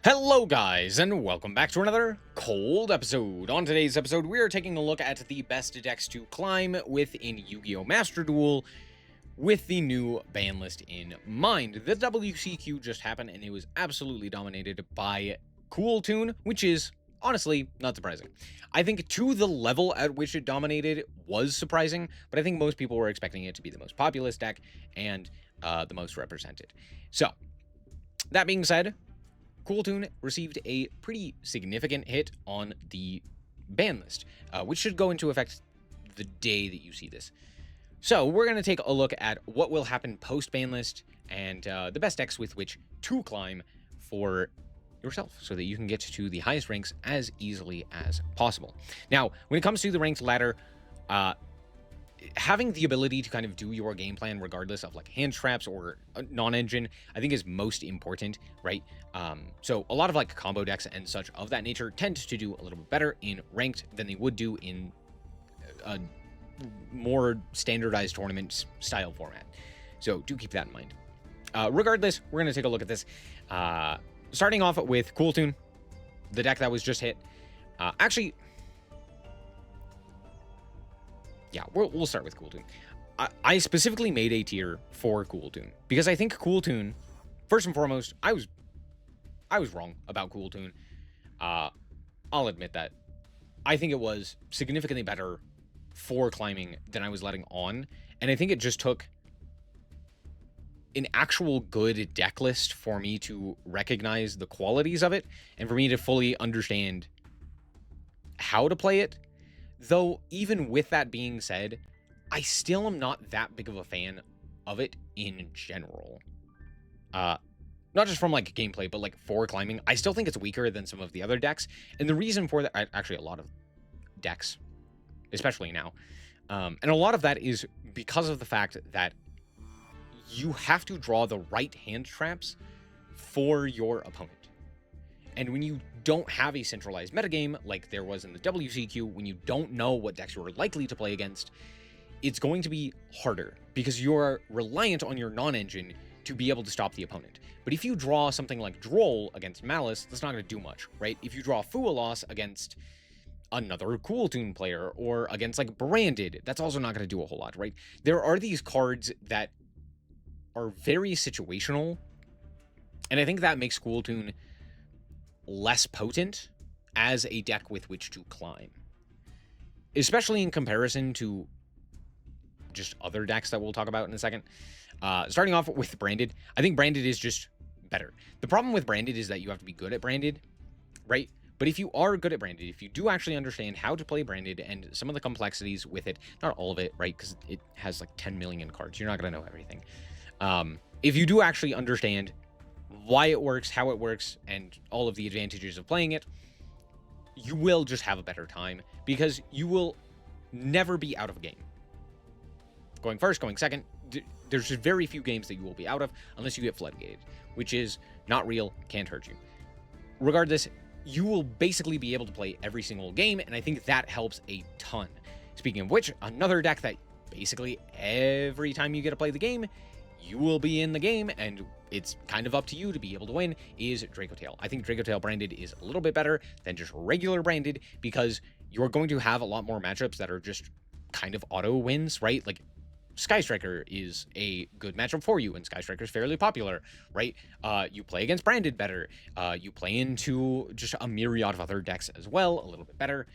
Hello guys, and welcome back to another cold episode. On today's episode, we are taking a look at the best decks to climb within Yu-Gi-Oh! Master Duel with the new ban list in mind. The WCQ just happened, and it was absolutely dominated by Cool Tune, which is honestly not surprising. I think to the level at which it dominated was surprising, but I think most people were expecting it to be the most populous deck and the most represented. So, that being said, Cool Tune received a pretty significant hit on the ban list, which should go into effect the day that you see this. So we're going to take a look at what will happen post-ban list and the best decks with which to climb for yourself so that you can get to the highest ranks as easily as possible. Now, when it comes to the ranked ladder, having the ability to kind of do your game plan regardless of like hand traps or non-engine, I think is most important, right? So a lot of like combo decks and such of that nature tend to do a little bit better in ranked than they would do in a more standardized tournament style format. So do keep that in mind. Regardless, we're going to take a look at this. Starting off with Cool Tune, the deck that was just hit. Yeah, we'll start with Cool Tune. I specifically made a tier for Cool Tune because I think Cool Tune, first and foremost, I was wrong about Cool Tune. I'll admit that. I think it was significantly better for climbing than I was letting on, and I think it just took an actual good deck list for me to recognize the qualities of it and for me to fully understand how to play it. Though, even with that being said, I still am not that big of a fan of it in general. Not just from, like, gameplay, but, like, for climbing. I still think it's weaker than some of the other decks. And the reason for that, actually, a lot of decks, especially now. And a lot of that is because of the fact that you have to draw the right hand traps for your opponent. And when you don't have a centralized metagame like there was in the WCQ, when you don't know what decks you're likely to play against, it's going to be harder because you're reliant on your non-engine to be able to stop the opponent. But if you draw something like Duel against Malice, that's not going to do much, right? If you draw Fualos against another Cool Tune player or against like Branded, that's also not going to do a whole lot, right? There are these cards that are very situational, and I think that makes Cool Tune less potent as a deck with which to climb, especially in comparison to just other decks that we'll talk about in a second. Starting off with Branded, I think Branded is just better. The problem with Branded is that you have to be good at Branded, right? But if you are good at Branded, if you do actually understand how to play Branded and some of the complexities with it, not all of it, right? Because it has like 10 million cards. You're not going to know everything. If you do actually understand why it works, how it works, and all of the advantages of playing it, you will just have a better time because you will never be out of a game. Going first, going second, there's just very few games that you will be out of unless you get floodgated, which is not real, can't hurt you. Regardless, you will basically be able to play every single game, and I think that helps a ton. Speaking of which, another deck that basically every time you get to play the game, you will be in the game, and it's kind of up to you to be able to win, is Dracotail. I think Dracotail Branded is a little bit better than just regular Branded because you're going to have a lot more matchups that are just kind of auto wins, right? Like, Sky Striker is a good matchup for you, and Sky Striker is fairly popular, right? You play against Branded better. You play into just a myriad of other decks as well, a little bit better.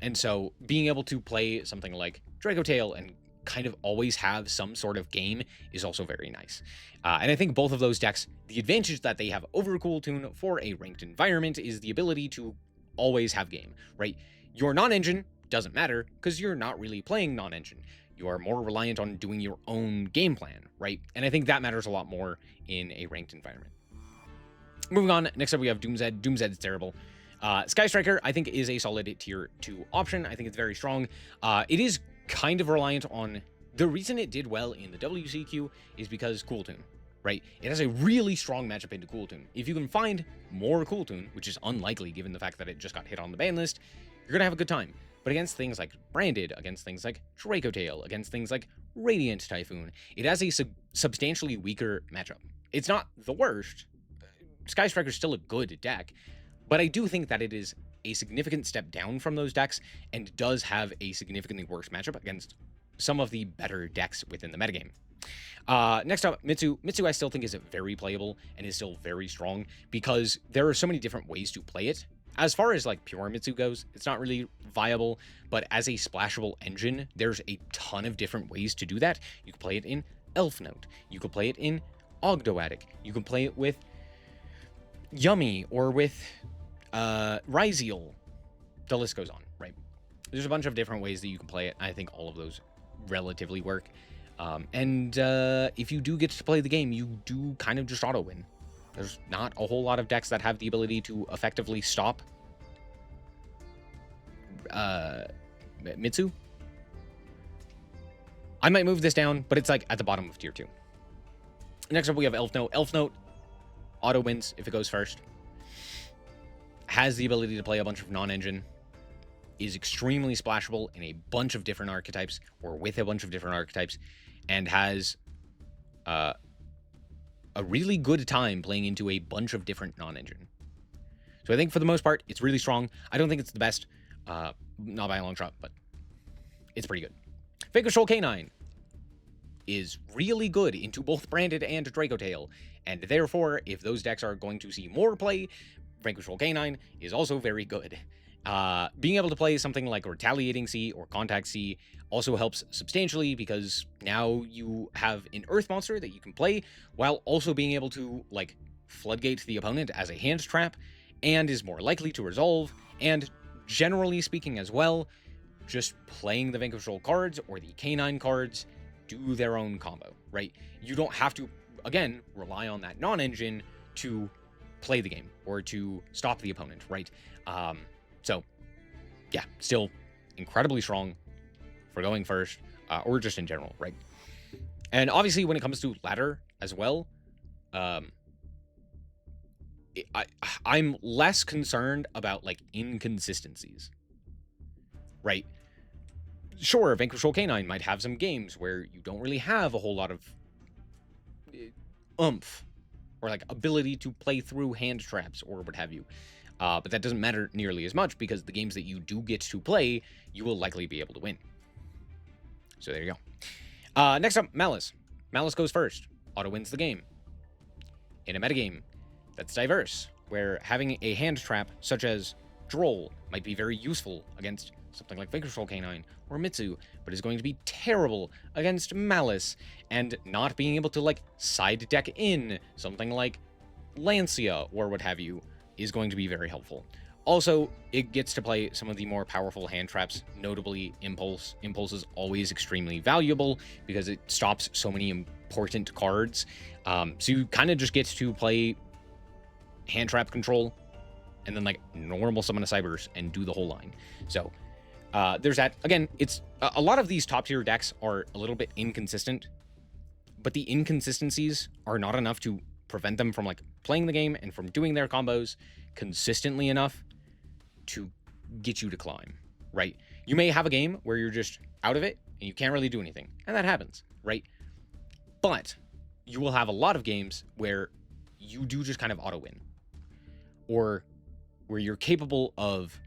And so being able to play something like Dracotail and kind of always have some sort of game is also very nice. And I think both of those decks, the advantage that they have over Cool Tune for a ranked environment is the ability to always have game, right? Your non-engine doesn't matter because you're not really playing non-engine. You are more reliant on doing your own game plan, right? And I think that matters a lot more in a ranked environment. Moving on, next up we have Doomzed. Doomzed is terrible. Sky Striker, I think, is a solid tier 2 option. I think it's very strong. It is kind of reliant on... The reason it did well in the WCQ is because Cool Tune, right? It has a really strong matchup into Cool Tune. If you can find more Cool Tune, which is unlikely given the fact that it just got hit on the ban list, you're going to have a good time. But against things like Branded, against things like Dracotail, against things like Radiant Typhoon, it has a substantially weaker matchup. It's not the worst, Sky Striker's still a good deck, but I do think that it is a significant step down from those decks and does have a significantly worse matchup against some of the better decks within the metagame. Next up, Mitsu. Mitsu I still think is very playable and is still very strong because there are so many different ways to play it. As far as like pure Mitsu goes, it's not really viable, but as a splashable engine, there's a ton of different ways to do that. You can play it in Elf Note. You can play it in Ogdoadic. You can play it with Yummy or with Ryziel. The list goes on, right? There's a bunch of different ways that you can play it. I think all of those relatively work. And if you do get to play the game, you do kind of just auto-win. There's not a whole lot of decks that have the ability to effectively stop Mitsu. I might move this down, but it's like at the bottom of tier 2. Next up, we have Elf Note. Elf Note auto-wins if it goes first. Has the ability to play a bunch of non-engine. Is extremely splashable in a bunch of different archetypes, or with a bunch of different archetypes, and has a really good time playing into a bunch of different non-engine. So I think for the most part, it's really strong. I don't think it's the best, not by a long shot, but it's pretty good. Vanquish Roll K9 is really good into both Branded and Draco Tail, and therefore, if those decks are going to see more play, Vanquish Roll K9 is also very good. Being able to play something like Retaliating Sea or Contact Sea also helps substantially because now you have an Earth monster that you can play while also being able to, like, floodgate the opponent as a hand trap and is more likely to resolve, and generally speaking as well, just playing the Vanquish Roll cards or the K9 cards do their own combo, right? You don't have to, again, rely on that non-engine to play the game or to stop the opponent, right? So, yeah, still incredibly strong for going first, or just in general, right? And obviously, when it comes to ladder as well, I'm less concerned about, like, inconsistencies, right? Sure, Vanquish Roll K9 might have some games where you don't really have a whole lot of oomph or, like, ability to play through hand traps or what have you. But that doesn't matter nearly as much because the games that you do get to play, you will likely be able to win. So there you go. Next up, Malice. Malice goes first. Auto wins the game. In a metagame that's diverse, where having a hand trap such as Droll might be very useful against something like Vanquish Roll K9 or Mitsu, but is going to be terrible against Malice, and not being able to, like, side deck in something like Lancia or what have you is going to be very helpful. Also, it gets to play some of the more powerful hand traps, notably Impulse. Impulse is always extremely valuable because it stops so many important cards. So you kind of just get to play hand trap control and then, like, normal summon a Cybers and do the whole line. So there's that. Again, it's a lot of these top tier decks are a little bit inconsistent, but the inconsistencies are not enough to prevent them from, like, playing the game and from doing their combos consistently enough to get you to climb, right? You may have a game where you're just out of it and you can't really do anything, and that happens, right? But you will have a lot of games where you do just kind of auto win, or where you're capable of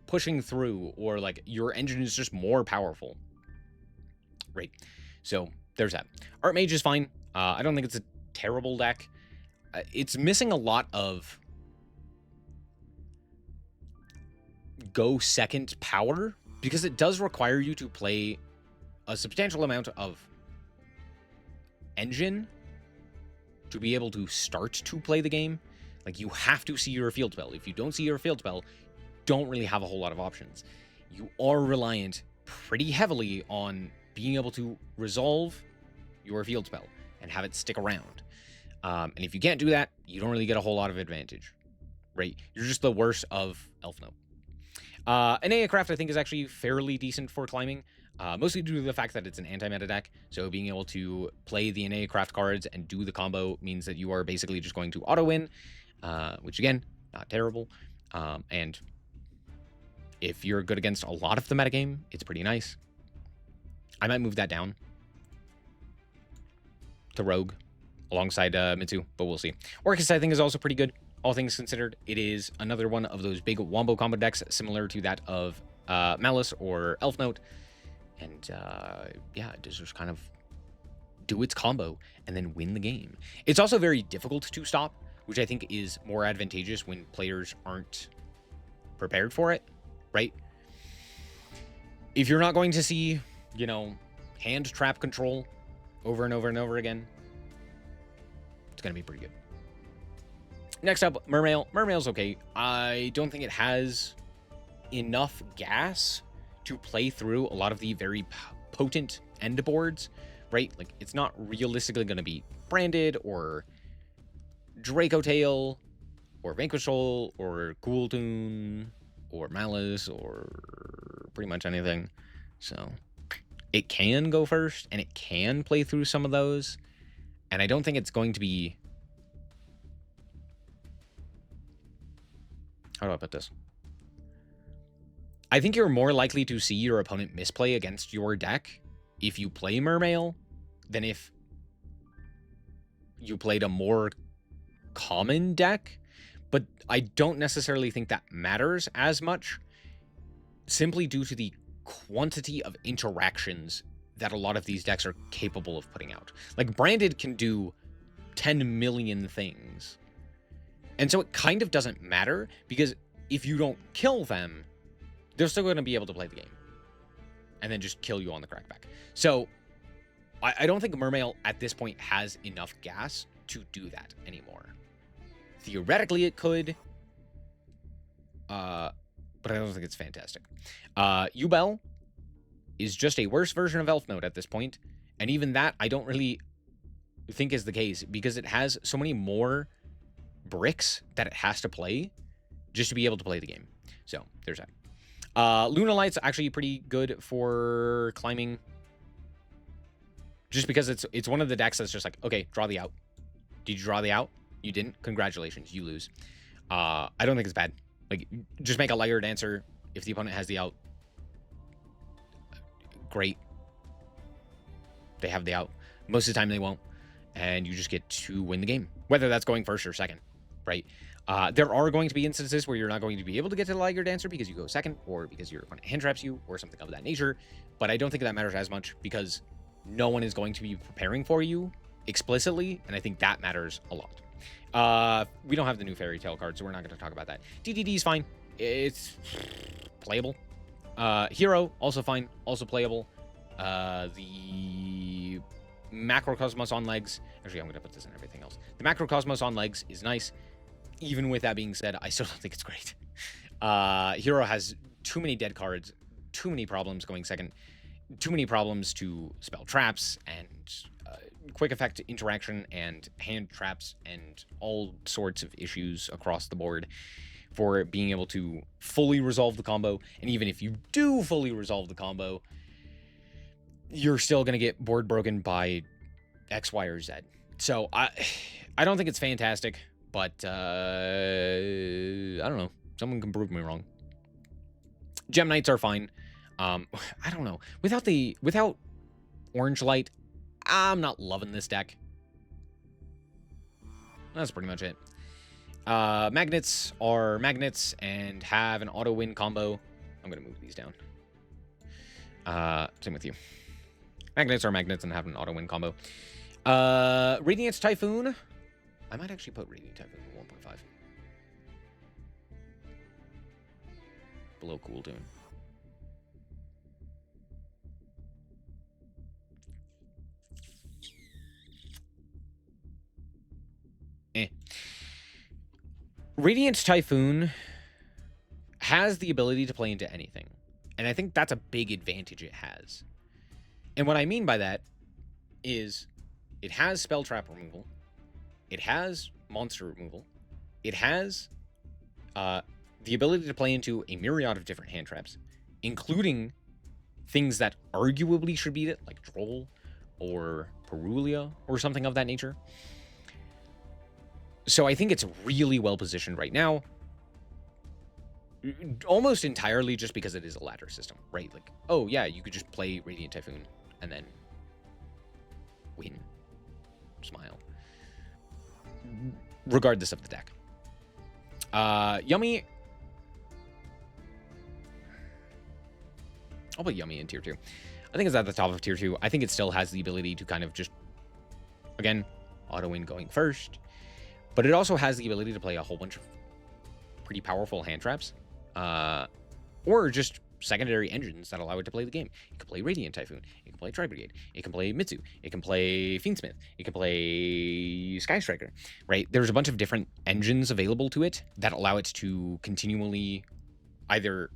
pushing through, or, like, your engine is just more powerful, right? So there's that. Archmage is fine. I don't think it's a terrible deck. It's missing a lot of go second power because it does require you to play a substantial amount of engine to be able to start to play the game. Like, you have to see your field spell. If you don't see your field spell, don't really have a whole lot of options. You are reliant pretty heavily on being able to resolve your field spell and have it stick around. And if you can't do that, you don't really get a whole lot of advantage, right? You're just the worst of Elf Note. Anea Craft, I think, is actually fairly decent for climbing, mostly due to the fact that it's an anti-meta deck. So being able to play the Anea Craft cards and do the combo means that you are basically just going to auto-win, which, again, not terrible. And if you're good against a lot of the metagame, it's pretty nice. I might move that down to Rogue alongside Mitsu, but we'll see. Orcus, I think, is also pretty good, all things considered. It is another one of those big wombo combo decks, similar to that of Malice or Elf Note. And yeah, it just kind of do its combo and then win the game. It's also very difficult to stop, which I think is more advantageous when players aren't prepared for it, right? If you're not going to see, you know, hand trap control over and over and over again, it's going to be pretty good. Next up, Mermail. Mermail's okay. I don't think it has enough gas to play through a lot of the very potent end boards, right? Like, it's not realistically going to be Branded or Draco Tail or Vanquish Soul or Cool Tune or Malice or pretty much anything. So it can go first and it can play through some of those. And I don't think it's going to be... How do I put this? I think you're more likely to see your opponent misplay against your deck if you play Mermail than if you played a more common deck. But I don't necessarily think that matters as much, simply due to the quantity of interactions that a lot of these decks are capable of putting out. Like, Branded can do 10 million things. And so it kind of doesn't matter, because if you don't kill them, they're still going to be able to play the game. And then just kill you on the crackback. So, I don't think Mermail at this point has enough gas to do that anymore. Theoretically, it could. But I don't think it's fantastic. Ubel is just a worse version of Elf Note at this point. And even that, I don't really think is the case, because it has so many more bricks that it has to play just to be able to play the game. So, there's that. Luna Light's actually pretty good for climbing. Just because it's one of the decks that's just like, okay, draw the out. Did you draw the out? You didn't? Congratulations, you lose. I don't think it's bad. Like, just make a layered answer. If the opponent has the out, great. They have the out. Most of the time they won't. And you just get to win the game. Whether that's going first or second, right? There are going to be instances where you're not going to be able to get to the layered answer because you go second, or because your opponent hand traps you, or something of that nature. But I don't think that matters as much, because no one is going to be preparing for you explicitly, and I think that matters a lot. We don't have the new Fairy Tale card, so we're not going to talk about that. DDD is fine. It's playable. Hero, also fine. Also playable. The Macrocosmos on legs. Actually, I'm going to put this in everything else. The Macrocosmos on legs is nice. Even with that being said, I still don't think it's great. Hero has too many dead cards, too many problems going second, too many problems to spell traps, and quick effect interaction, and hand traps, and all sorts of issues across the board for being able to fully resolve the combo. And even if you do fully resolve the combo, you're still going to get board broken by X, Y, or Z. So I don't think it's fantastic, but I don't know. Someone can prove me wrong. Gem Knights are fine. I don't know. Without Orange Light, I'm not loving this deck. That's pretty much it. Magnets are magnets and have an auto win combo. I'm gonna move these down. Same with you. Magnets are magnets and have an auto win combo. Radiant Typhoon. I might actually put Radiant Typhoon at 1.5. Below Cool Tune. Radiant Typhoon has the ability to play into anything. And I think that's a big advantage it has. And what I mean by that is it has spell trap removal. It has monster removal. It has the ability to play into a myriad of different hand traps, including things that arguably should beat it, like Droll or Perulia or something of that nature. So I think it's really well positioned right now, almost entirely just because it is a ladder system, right? Like, oh yeah, you could just play Radiant Typhoon and then win. Smile. regardless of the deck. Yummy. I'll put Yummy in tier 2. I think it's at the top of tier 2. I think it still has the ability to kind of just, again, auto-win going first. But it also has the ability to play a whole bunch of pretty powerful hand traps. Or just secondary engines that allow it to play the game. It can play Radiant Typhoon. It can play Tri-Brigade. It can play Mitsu. It can play Fiendsmith. It can play Sky Striker, right? There's a bunch of different engines available to it that allow it to continually either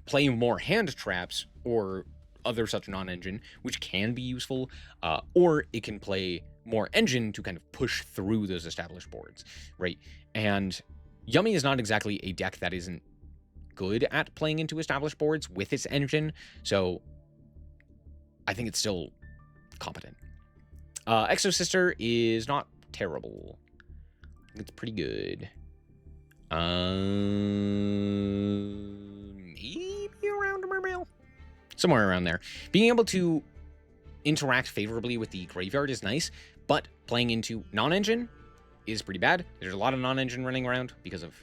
play more hand traps or other such non-engine, which can be useful, or it can play more engine to kind of push through those established boards, right? And Yummy is not exactly a deck that isn't good at playing into established boards with its engine, so I think it's still competent. Exo Sister is not terrible. It's pretty good. Maybe around a Mermail? Somewhere around there. Being able to interact favorably with the graveyard is nice, but playing into non-engine is pretty bad. There's a lot of non-engine running around because of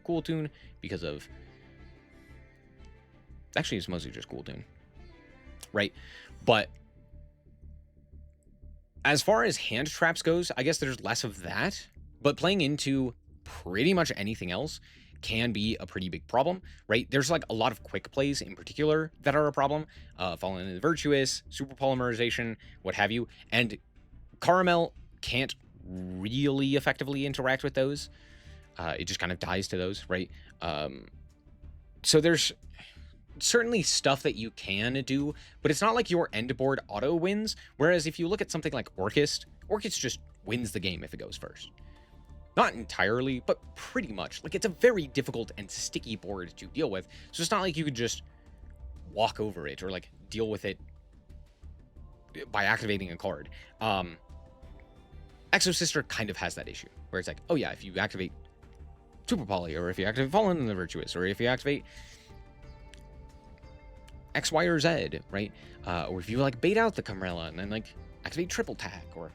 Cool Tune, because of... Actually, it's mostly just Cool Tune, right? But as far as hand traps goes, I guess there's less of that, but playing into pretty much anything else can be a pretty big problem, right? There's like a lot of quick plays in particular that are a problem. Fallen into the Virtuous, Super Polymerization, what have you. And Caramel can't really effectively interact with those. It just kind of dies to those, right? So there's certainly stuff that you can do, but it's not like your end board auto wins. Whereas if you look at something like Orchist just wins the game if it goes first. Not entirely, but pretty much. Like, it's a very difficult and sticky board to deal with. So it's not like you could just walk over it or like deal with it by activating a card. Exo Sister kind of has that issue where it's like, oh yeah, if you activate Super Poly, or if you activate Fallen in the Virtuous, or if you activate X, Y, or Z, right? Or if you like bait out the Camarilla and then like activate Triple Tack, or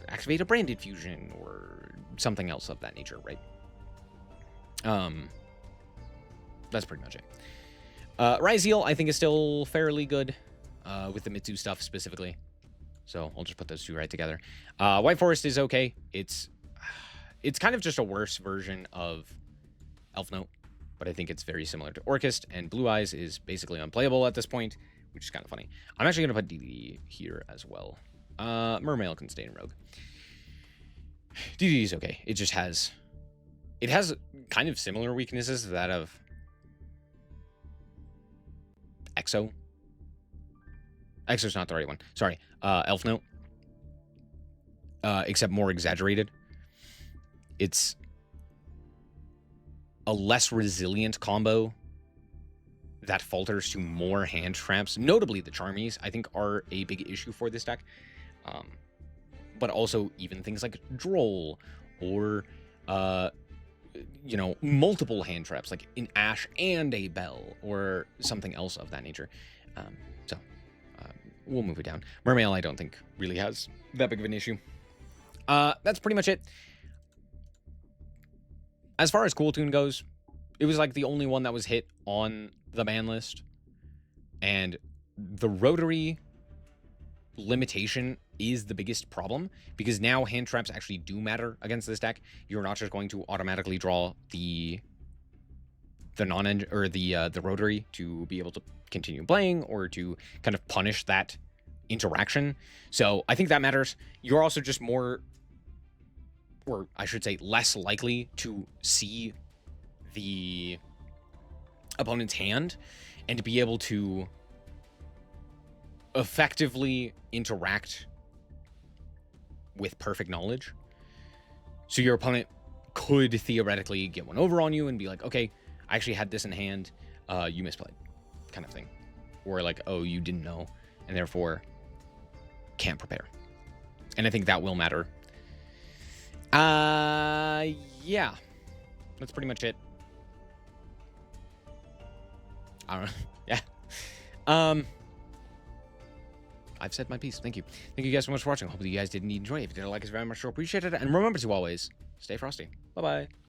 activate a Branded Fusion, or something else of that nature, right? That's pretty much it. Ryzeal, I think, is still fairly good with the Mitsu stuff specifically. So I'll just put those two right together. White Forest is okay. It's kind of just a worse version of Elf Note, but I think it's very similar to Orchist, and Blue Eyes is basically unplayable at this point, which is kind of funny. I'm actually going to put DD here as well. Mermail can stay in Rogue. DD is okay. It just has... It has kind of similar weaknesses to that of Exo. Exo's not the right one. Sorry. Elf Note. Except more exaggerated. It's a less resilient combo that falters to more hand traps. Notably, the Charmies, I think, are a big issue for this deck. But also even things like Droll or, you know, multiple hand traps, like an Ash and a Bell or something else of that nature. We'll move it down. Mermail, I don't think, really has that big of an issue. That's pretty much it. As far as Cool Tune goes, it was like the only one that was hit on the ban list. And the rotary limitation is the biggest problem, because now hand traps actually do matter against this deck. You're not just going to automatically draw the non-engine or the rotary to be able to continue playing or to kind of punish that interaction. So I think that matters. You're also just more, or I should say less likely to see the opponent's hand and to be able to effectively interact with perfect knowledge. So your opponent could theoretically get one over on you and be like, okay, I actually had this in hand, you misplayed, kind of thing. Or like, oh, you didn't know, and therefore can't prepare. And I think that will matter. Yeah. That's pretty much it. I don't know. Yeah. I've said my piece. Thank you. Thank you guys so much for watching. Hope that you guys did indeed enjoy. If you did, like us very much, so appreciate it. And remember to always stay frosty. Bye bye.